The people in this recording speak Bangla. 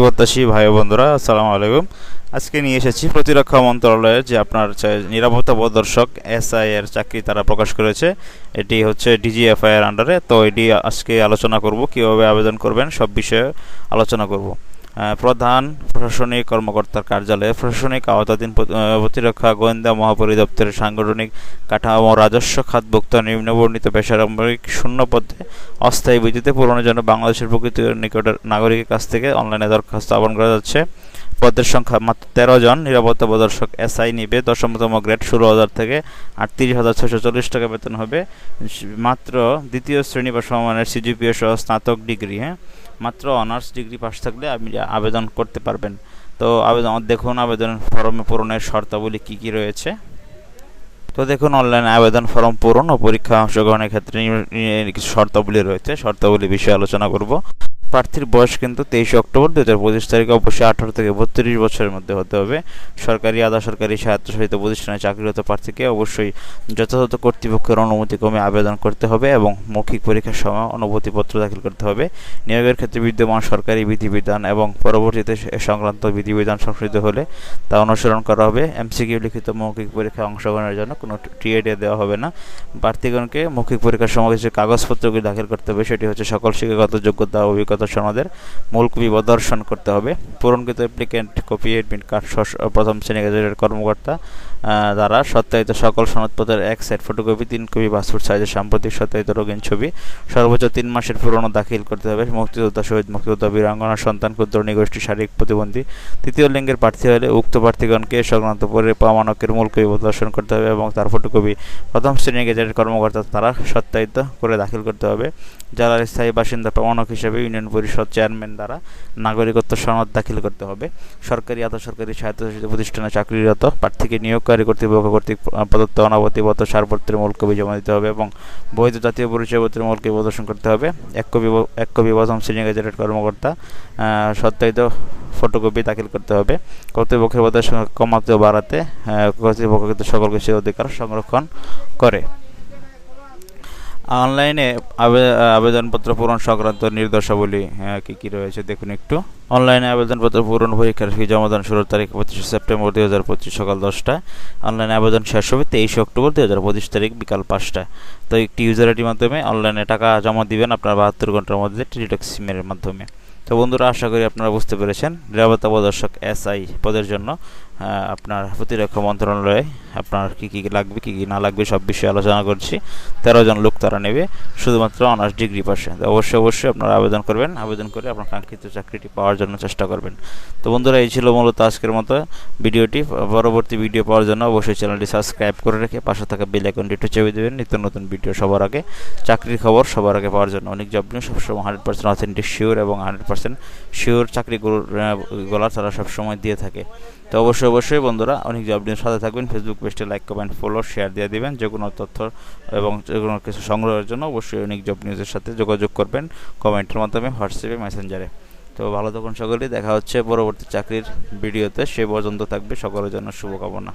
প্রত্যাশী ভাই বন্ধুরা, আসসালামু আলাইকুম। আজকে নিয়ে এসেছি প্রতিরক্ষা মন্ত্রণালয়ের যে আপনার নিরাপত্তা পরিদর্শক এসআই এর চাকরি তারা প্রকাশ করেছে। এটি হচ্ছে ডিজিএফআই এর আন্ডারে। তো এটি আজকে আলোচনা করব, কিভাবে আবেদন করবেন সব বিষয়ে আলোচনা করব। প্রধান প্রশাসনিক কর্মকর্তার কার্যালয়ে প্রশাসনিক আওতাধীন প্রতিরক্ষা গোয়েন্দা মহাপরিদপ্তরের সাংগঠনিক কাঠামো রাজস্ব খাতভুক্ত নিম্নবর্ণিত বেসামরিক শূন্য পদে অস্থায়ী ভিত্তিতে পূরণের জন্য বাংলাদেশের প্রকৃত নিকটের নাগরিকের কাছ থেকে অনলাইনে দরখাস্ত আহ্বান করা যাচ্ছে। পদের সংখ্যা মাত্র 13 জন। নিরাপত্তা পরিদর্শক এসআই নিবে 10তম গ্রেড 16,000 থেকে 38,640 টাকা বেতন হবে। মাত্র দ্বিতীয় শ্রেণী বা সমমানের সিজিপিএ সহ স্নাতক ডিগ্রি, মাত্র অনার্স ডিগ্রি পাস থাকলে আপনি আবেদন করতে পারবেন। তো দেখুন আবেদন ফর্মে পূরণের শর্তাবলী কী কী রয়েছে। তো দেখুন, অনলাইনে আবেদন ফর্ম পূরণ ও পরীক্ষা অংশগ্রহণের ক্ষেত্রে কিছু শর্তাবলী রয়েছে। শর্তাবলী বিষয়ে আলোচনা করব। প্রার্থীর বয়স কিন্তু 23 অক্টোবর 2025 তারিখে অবশ্যই 18 থেকে 32 বছরের মধ্যে হতে হবে। সরকারি আধা সরকারি স্বায়ত্তশাসিত প্রতিষ্ঠানে চাকরিরত প্রার্থীকে অবশ্যই যথাযথ কর্তৃপক্ষের অনুমতিক্রমে আবেদন করতে হবে এবং মৌখিক পরীক্ষার সময় অনুমতিপত্র দাখিল করতে হবে। নিয়োগের ক্ষেত্রে বিদ্যমান সরকারি বিধিবিধান এবং পরবর্তীতে সংক্রান্ত বিধিবিধান সংশোধিত হলে তা অনুসরণ করা হবে। এমসিকিউ লিখিত মৌখিক পরীক্ষায় অংশগ্রহণের জন্য কোনো টিএডি দেওয়া হবে না। প্রার্থীগণকে মৌখিক পরীক্ষার সময় যে কাগজপত্রগুলি দাখিল করতে হবে সেটি হচ্ছে সকল শিক্ষাগত যোগ্যতা ও অভিজ্ঞতা সনদের মূল কপি প্রদর্শন করতে হবে। পূরণকৃত অ্যাপ্লিকেন্ট কপি, এডমিট কার্ড, প্রথম শ্রেণী গেজেটের কর্মকর্তা দ্বারা সত্যায়িত সকল সনদপত্রের এক সেট ফটোকপি, 3 কপি পাসপোর্ট সাইজের সাম্প্রতিক সত্যায়িত রঙিন ছবি, সর্বোচ্চ 3 মাসের পুরনো দাখিল করতে হবে। মুক্তিযোদ্ধা, শহীদ মুক্তিযোদ্ধা, বীরাঙ্গনা সন্তান, ক্ষুদ্র নিগোষ্ঠী, শারীরিক প্রতিবন্ধী, তৃতীয় লিঙ্গের প্রার্থী হলে উক্ত প্রার্থীগণকে সংক্রান্ত প্রমাণকের মূল কপি প্রদর্শন করতে হবে এবং তার ফটোকপি প্রথম শ্রেণী গেজেটের কর্মকর্তা দ্বারা সত্যায়িত করে দাখিল করতে হবে। জেলার স্থায়ী বাসিন্দা প্রমাণক হিসেবে ইউনিয়ন পরিষদ চেয়ারম্যান দ্বারা নাগরিকত্ব সনদ দাখিল করতে হবে। সরকারি আধা সরকারি স্বায়ত্তশাসিত প্রতিষ্ঠানে চাকরিরত প্রার্থীকে নিয়োগকারী কর্তৃপক্ষ কর্তৃক প্রদত্ত অনাবতীপত্র সারপত্রের মূল কপি জমা দিতে হবে এবং বৈধ জাতীয় পরিচয়পত্রের মূল কপি প্রদর্শন করতে হবে। এক কপি প্রথম শ্রেণী গেজেটের কর্মকর্তা সত্যায়িত ফটোকপি দাখিল করতে হবে। কর্তৃপক্ষের পদের সংখ্যা কমাতে ও বাড়াতে কর্তৃপক্ষ কিন্তু সকল কিছুর অধিকার সংরক্ষণ করে। অনলাইনে আবেদনপত্র পূরণ সংক্রান্ত নির্দেশাবলী কী কী রয়েছে দেখুন একটু। অনলাইনে আবেদনপত্র পূরণ পরীক্ষার ফি জমাদান শুরুর তারিখ 25 সেপ্টেম্বর 2025 সকাল 10টায়। অনলাইনে আবেদন শেষ হবে 23 অক্টোবর 2025 তারিখ বিকাল 5টায়। তো একটি ইউজার আইডির মাধ্যমে অনলাইনে টাকা জমা দিবেন আপনার 72 ঘন্টার মধ্যে টেলিটক সিমের মাধ্যমে। তো বন্ধুরা, আশা করি আপনারা বুঝতে পেরেছেন। নিরাপত্তা পরিদর্শক এসআই পদের জন্য আপনার প্রতিরক্ষা মন্ত্রণালয়ে আপনার কী কী লাগবে, কী কী না লাগবে সব বিষয়ে আলোচনা করছি। 13 জন লোক তারা নেবে, শুধুমাত্র অনার্স ডিগ্রি পাশে। তো অবশ্যই আপনারা আবেদন করবেন। আবেদন করে আপনার কাঙ্ক্ষিত চাকরিটি পাওয়ার জন্য চেষ্টা করবেন। তো বন্ধুরা, এই ছিল মূলত আজকের মতো ভিডিওটি। পরবর্তী ভিডিও পাওয়ার জন্য অবশ্যই চ্যানেলটি সাবস্ক্রাইব করে রেখে পাশে থাকা বেল আইকনটি একটু চেপে দেবেন। নিত্য নতুন ভিডিও সবার আগে, চাকরির খবর সবার আগে পাওয়ার জন্য। অনেক জব নিউজ সবসময় 100% অথেন্টিক, শিওর এবং 100% শিওর চাকরিগুলো তারা সবসময় দিয়ে থাকে। তো অবশ্যই বন্ধুরা, অনেক জব নিউজ সাথে থাকবেন। ফেসবুক পেজটি লাইক, কমেন্ট, ফলো, শেয়ার দিয়ে দিবেন। যে কোনো তথ্য এবং যে কোনো কিছু সংগ্রহের জন্য অবশ্যই অনেক জব নিউজের সাথে যোগাযোগ করবেন কমেন্টের মাধ্যমে, হোয়াটসঅ্যাপে, মেসেঞ্জারে। তো ভালো থাকুন সকলেই। দেখা হচ্ছে পরবর্তী চাকরির ভিডিওতে। সে পর্যন্ত থাকবে সকলের জন্য শুভকামনা।